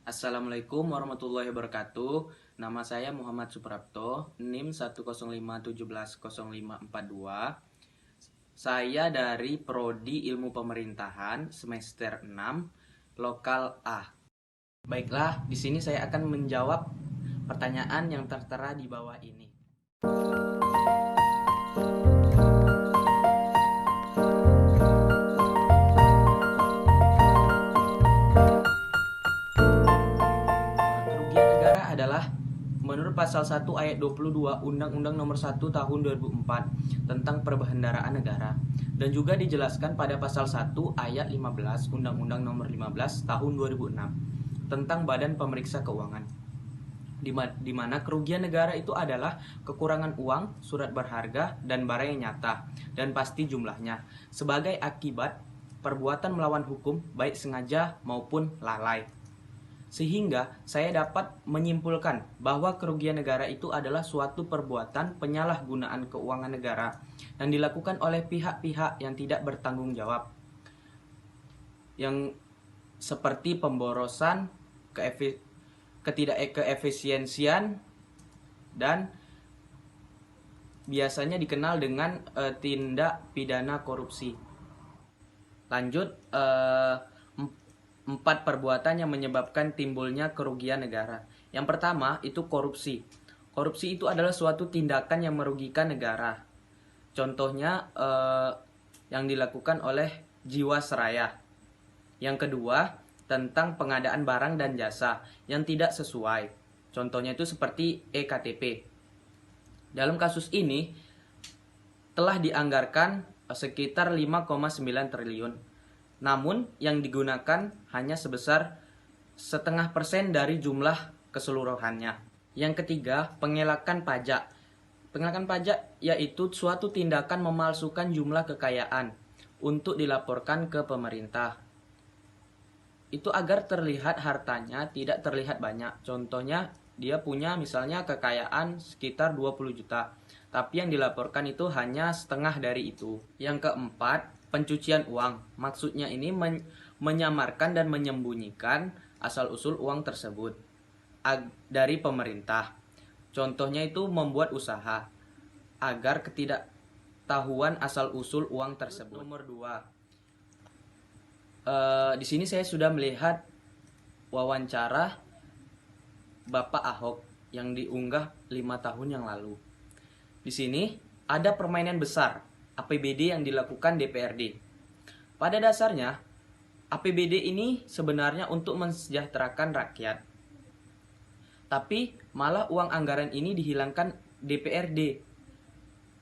Assalamualaikum warahmatullahi wabarakatuh. Nama saya Muhammad Suprapto, NIM 105170542. Saya dari Prodi Ilmu Pemerintahan semester 6, Lokal A. Baiklah, di sini saya akan menjawab pertanyaan yang tertera di bawah ini. Kerugian negara adalah menurut pasal 1 ayat 22 Undang-Undang Nomor 1 Tahun 2004 tentang Perbendaharaan Negara, dan juga dijelaskan pada pasal 1 ayat 15 Undang-Undang Nomor 15 Tahun 2006 tentang Badan Pemeriksa Keuangan, di mana kerugian negara itu adalah kekurangan uang, surat berharga, dan barang yang nyata dan pasti jumlahnya sebagai akibat perbuatan melawan hukum baik sengaja maupun lalai. Sehingga saya dapat menyimpulkan bahwa kerugian negara itu adalah suatu perbuatan penyalahgunaan keuangan negara yang dilakukan oleh pihak-pihak yang tidak bertanggung jawab, yang seperti pemborosan, ketidakefisiensian, dan biasanya dikenal dengan tindak pidana korupsi. Lanjut, 4 perbuatan yang menyebabkan timbulnya kerugian negara. Yang pertama itu korupsi. Korupsi itu adalah suatu tindakan yang merugikan negara. Contohnya yang dilakukan oleh Jiwasraya. Yang kedua tentang pengadaan barang dan jasa yang tidak sesuai. Contohnya itu seperti EKTP. Dalam kasus ini telah dianggarkan sekitar 5,9 triliun. Namun yang digunakan hanya sebesar 0,5% dari jumlah keseluruhannya. Yang ketiga, pengelakan pajak. Pengelakan pajak yaitu suatu tindakan memalsukan jumlah kekayaan untuk dilaporkan ke pemerintah. Itu agar terlihat hartanya tidak terlihat banyak. Contohnya dia punya misalnya kekayaan sekitar 20 juta, tapi yang dilaporkan itu hanya setengah dari itu. Yang keempat, pencucian uang. Maksudnya ini menyamarkan dan menyembunyikan asal-usul uang tersebut dari pemerintah. Contohnya itu membuat usaha agar ketidaktahuan asal-usul uang tersebut. Nomor 2. Di sini saya sudah melihat wawancara Bapak Ahok yang diunggah 5 tahun yang lalu. Di sini ada permainan besar APBD yang dilakukan DPRD. Pada dasarnya, APBD ini sebenarnya untuk mensejahterakan rakyat. Tapi malah uang anggaran ini dihilangkan DPRD.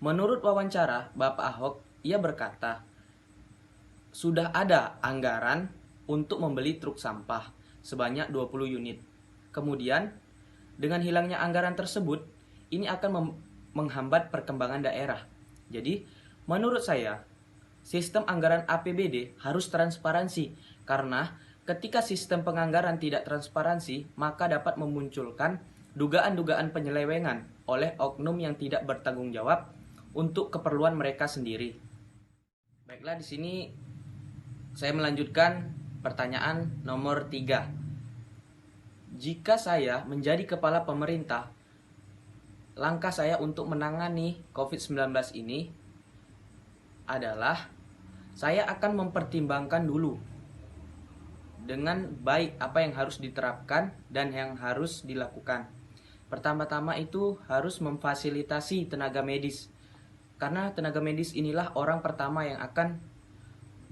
Menurut wawancara Bapak Ahok, ia berkata, sudah ada anggaran untuk membeli truk sampah sebanyak 20 unit. Kemudian, dengan hilangnya anggaran tersebut, ini akan menghambat perkembangan daerah. Jadi, menurut saya, sistem anggaran APBD harus transparansi, karena ketika sistem penganggaran tidak transparansi, maka dapat memunculkan dugaan-dugaan penyelewengan oleh oknum yang tidak bertanggung jawab untuk keperluan mereka sendiri. Baiklah, di sini saya melanjutkan pertanyaan nomor 3. Jika saya menjadi kepala pemerintah, langkah saya untuk menangani COVID-19 ini adalah saya akan mempertimbangkan dulu dengan baik apa yang harus diterapkan dan yang harus dilakukan. Pertama-tama itu harus memfasilitasi tenaga medis, karena tenaga medis inilah orang pertama yang akan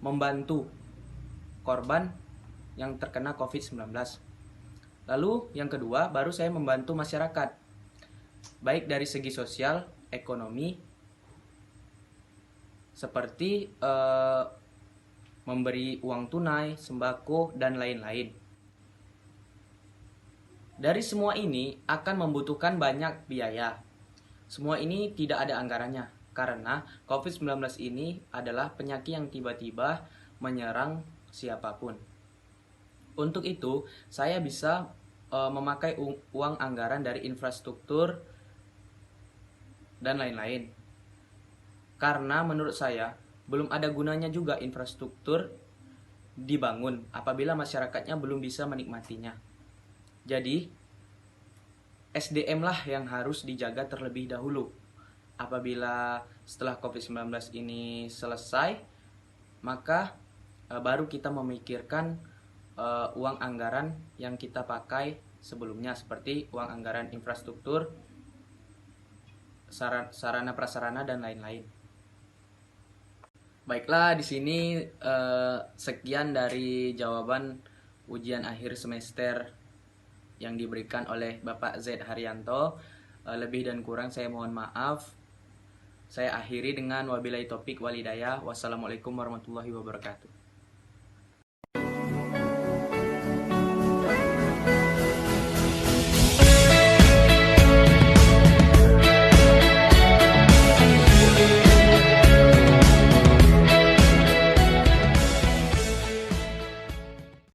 membantu korban yang terkena COVID-19. Lalu yang kedua, baru saya membantu masyarakat, baik dari segi sosial, ekonomi, seperti memberi uang tunai, sembako, dan lain-lain. Dari semua ini akan membutuhkan banyak biaya. Semua ini tidak ada anggarannya, karena COVID-19 ini adalah penyakit yang tiba-tiba menyerang siapapun. Untuk itu, saya bisa memakai uang anggaran dari infrastruktur dan lain-lain. Karena menurut saya belum ada gunanya juga infrastruktur dibangun apabila masyarakatnya belum bisa menikmatinya. Jadi, SDM lah yang harus dijaga terlebih dahulu. Apabila setelah COVID-19 ini selesai, maka baru kita memikirkan uang anggaran yang kita pakai sebelumnya, seperti uang anggaran infrastruktur, sarana prasarana dan lain-lain. Baiklah, di sini sekian dari jawaban ujian akhir semester yang diberikan oleh Bapak Z Haryanto. Lebih dan kurang saya mohon maaf. Saya akhiri dengan wabillahi taufik walhidayah. Wassalamualaikum warahmatullahi wabarakatuh.